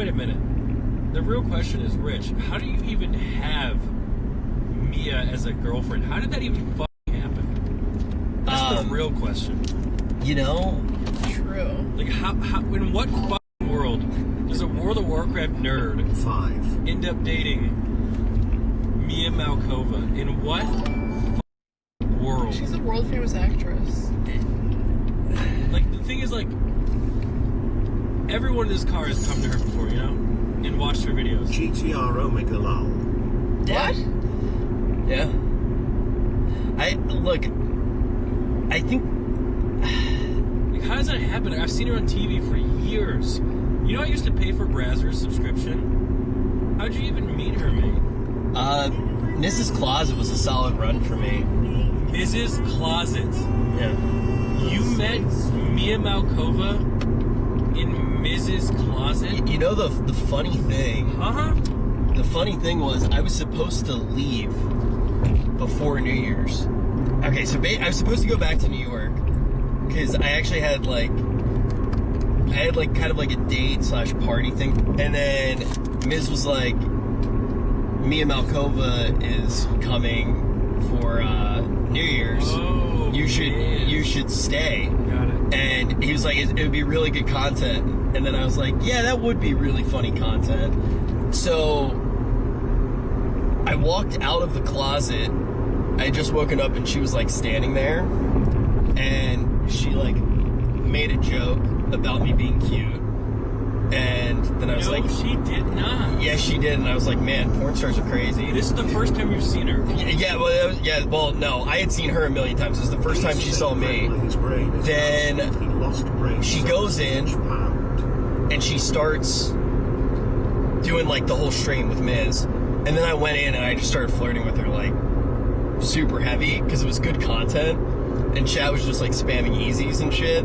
wait a minute. The real question is, Rich, how do you even have Mia as a girlfriend? How did that even fucking happen? That's the real question. You know? True. Like, how in what fucking world does a World of Warcraft nerd end up dating Mia Malkova? In what world? She's a world famous actress. Like, the thing is, like, everyone in this car has come to her before, you know? And watched her videos. GTR Omega Lol. What? Yeah. I think... Like, how does that happen? I've seen her on TV for years. You know, I used to pay for Brazzers subscription. How'd you even meet her, mate? Mrs. Closet was a solid run for me. Mrs. Closet. Yeah. You met Mia Malkova in Mrs. Closet? You know the funny thing? Uh-huh. The funny thing was I was supposed to leave before New Year's. Okay, so I was supposed to go back to New York because I actually had kind of like a date / party thing, and then Ms. was like, Mia Malkova is coming for New Year's. Oh, you should stay. Got it. And he was like, it would be really good content. And then I was like, yeah, that would be really funny content. So I walked out of the closet. I had just woken up and she was like standing there, and she like made a joke about me being cute. And then I was like, she did not. Yeah, she did. And I was like, man, porn stars are crazy. This is the first time you've seen her. Well, no, I had seen her a million times. This is the first time she saw me. Then she goes in and she starts doing like the whole stream with Miz. And then I went in and I just started flirting with her like super heavy because it was good content. And chat was just like spamming easies and shit.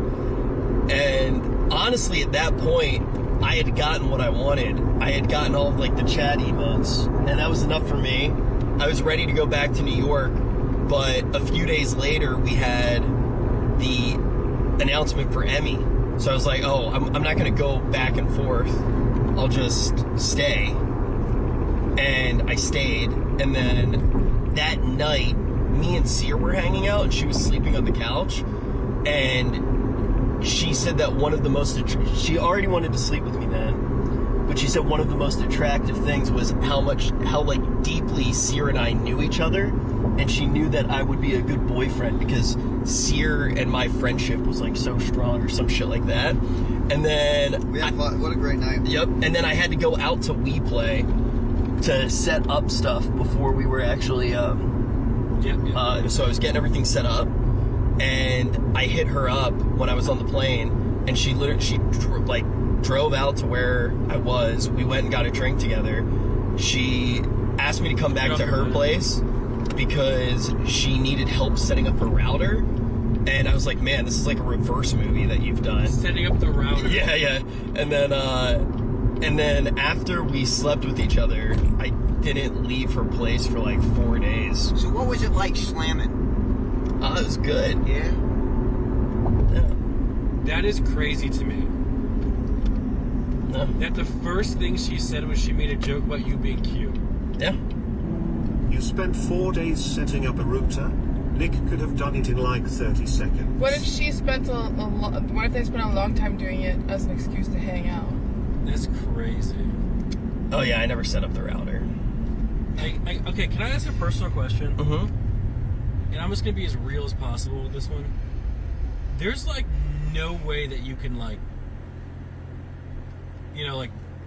And honestly, at that point, I had gotten what I wanted. I had gotten all of like the chat emotes, and that was enough for me. I was ready to go back to New York, but a few days later we had the announcement for Emmy. So I was like, oh, I'm not gonna go back and forth. I'll just stay. And I stayed, and then that night, me and Sear were hanging out, and she was sleeping on the couch, and she said that one of the most, she already wanted to sleep with me then, but she said one of the most attractive things was how like deeply Sear and I knew each other, and she knew that I would be a good boyfriend because Sear and my friendship was like so strong or some shit like that. And then we had fun. What a great night. Yep. And then I had to go out to WePlay to set up stuff before we were actually so I was getting everything set up. And I hit her up when I was on the plane, and she drove out to where I was. We went and got a drink together. She asked me to come back to her place because she needed help setting up her router. And I was like, man, this is like a reverse movie that you've done. Setting up the router. Yeah. And then after we slept with each other, I didn't leave her place for like 4 days. So what was it like slamming? Oh, it was good. Yeah. That is crazy to me. No. That the first thing she said was she made a joke about you being cute. Yeah. You spent 4 days setting up a router? Nick could have done it in like 30 seconds. What if she spent what if they spent a long time doing it as an excuse to hang out? That's crazy. Oh yeah, I never set up the router. Okay, can I ask a personal question? Mm-hmm. And I'm just gonna be as real as possible with this one. There's like no way that you can like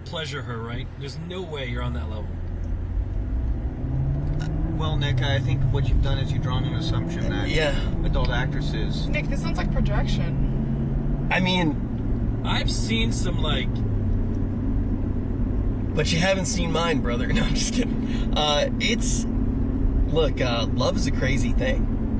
pleasure her, right? There's no way you're on that level. Well, Nick, I think what you've done is you've drawn an assumption that adult actresses... Nick, this sounds like projection. I mean... I've seen some But you haven't seen mine, brother. No, I'm just kidding. Look, love is a crazy thing.